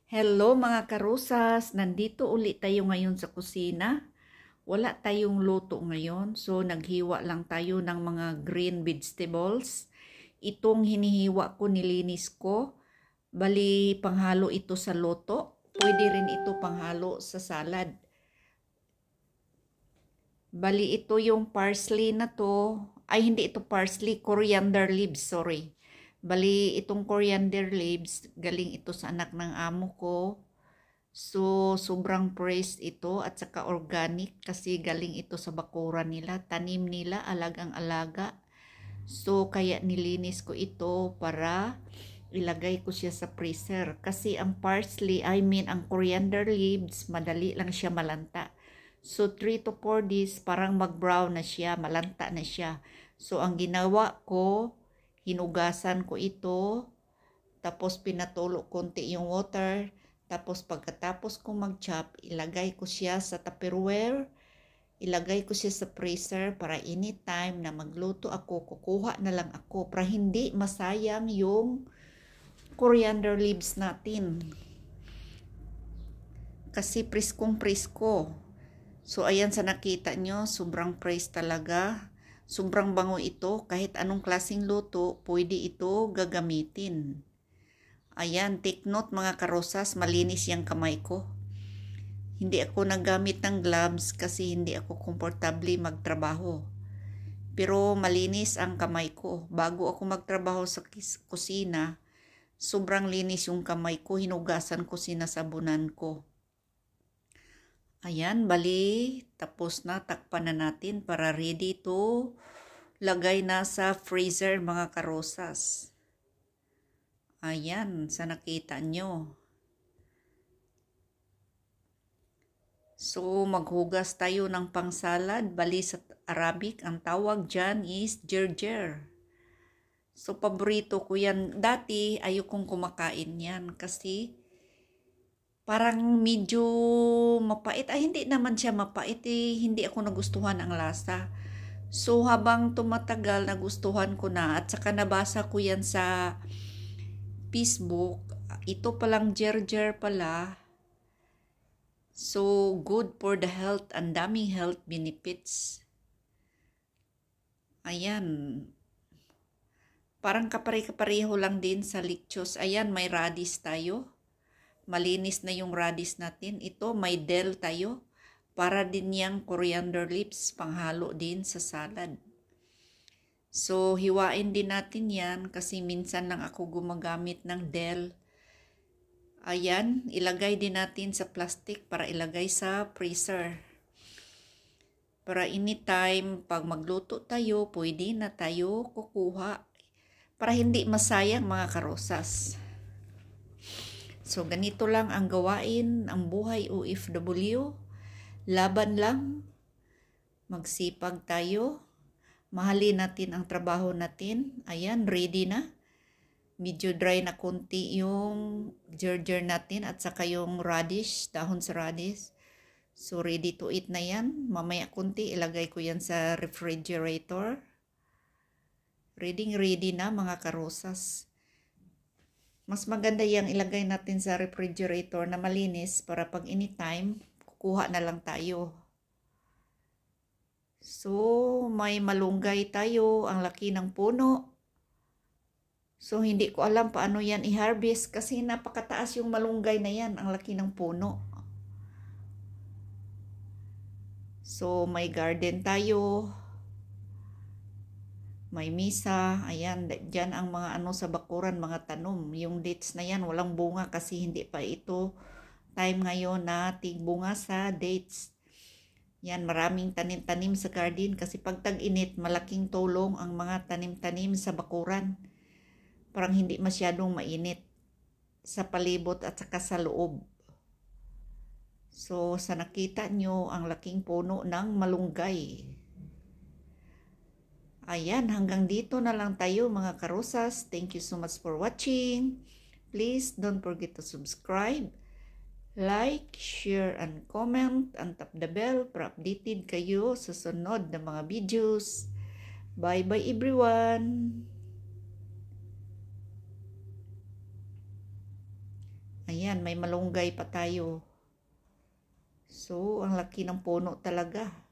Hello mga karusas! Nandito ulit tayo ngayon sa kusina. Wala tayong luto ngayon, so naghiwa lang tayo ng mga green vegetables. Itong hinihiwa ko, nilinis ko. Bali, panghalo ito sa luto. Pwede rin ito panghalo sa salad. Bali, ito yung parsley na to. Ay, hindi ito parsley, coriander leaves, sorry. Bali, itong coriander leaves, galing ito sa anak ng amo ko. So, sobrang praised ito at saka organic kasi galing ito sa bakuran nila. Tanim nila, alagang-alaga. So, kaya nilinis ko ito para ilagay ko siya sa freezer. Kasi ang parsley, ang coriander leaves, madali lang siya malanta. So, 3 to 4 days, parang mag-brown na siya, malanta na siya. So, ang ginawa ko, hinugasan ko ito, tapos pinatulo konti yung water, tapos pagkatapos ko mag-chop, ilagay ko siya sa Tupperware, ilagay ko siya sa freezer para anytime na magluto ako, kukuha na lang ako para hindi masayang yung coriander leaves natin. Kasi preskong presko. So ayan sa nakita nyo, sobrang fresh talaga. Sobrang bango ito, kahit anong klaseng luto, pwede ito gagamitin. Ayan, take note mga karosas, malinis yung kamay ko. Hindi ako naggamit ng gloves kasi hindi ako komportable magtrabaho. Pero malinis ang kamay ko. Bago ako magtrabaho sa kusina, sobrang linis yung kamay ko. Hinugasan ko, sinasabunan ko. Ayan, bali, tapos na. Takpan na natin para ready to lagay na sa freezer mga karosas. Ayan, sa nakita nyo. So, maghugas tayo ng pangsalad. Bali sa Arabic, ang tawag dyan is gerger. So, paborito ko yan. Dati, ayokong kumakain yan kasi parang medyo mapait. Ay, hindi naman siya mapait eh. Hindi ako nagustuhan ang lasa. So, habang tumatagal, nagustuhan ko na. At saka nabasa ko yan sa Facebook. Ito palang gerger pala. So, good for the health. Ang daming health benefits. Ayan. Parang kapare-kapareho lang din sa lichos. Ayan, may radish tayo. Malinis na yung radish natin. Ito, may dill tayo. Para din yung coriander leaves. Panghalo din sa salad. So, hiwain din natin yan kasi minsan lang ako gumagamit ng dill. Ayan, ilagay din natin sa plastic para ilagay sa freezer. Para anytime, pag magluto tayo, pwede na tayo kukuha. Para hindi masayang mga karosas. So, ganito lang ang gawain, ang buhay OFW. Laban lang. Magsipag tayo. Mahalin natin ang trabaho natin. Ayan, ready na. Medyo dry na konti yung gerger natin at saka yung radish, dahon sa radish. So, ready to eat na yan. Mamaya konti, ilagay ko yan sa refrigerator. Ready na mga karosas. Mas maganda yung ilagay natin sa refrigerator na malinis para pag anytime, kukuha na lang tayo. So, may malunggay tayo, ang laki ng puno. So, hindi ko alam paano yan i-harvest kasi napakataas yung malunggay na yan, ang laki ng puno. So, may garden tayo. May misa. Ayan, dyan ang mga sa bakuran, mga tanom. Yung dates na yan, walang bunga kasi hindi pa ito time ngayon na tigbunga sa dates. Yan, maraming tanim-tanim sa garden kasi pag tag-init, malaking tulong ang mga tanim-tanim sa bakuran. Parang hindi masyadong mainit sa palibot at saka sa loob. So, sa nakita nyo, ang laking puno ng malunggay. Ayan, hanggang dito na lang tayo mga karosas. Thank you so much for watching. Please don't forget to subscribe. Like, share, and comment, and tap the bell para updated kayo sa sunod na mga videos. Bye-bye everyone! Ayan. Ayan, may malunggay pa tayo. So, ang laki ng puno talaga.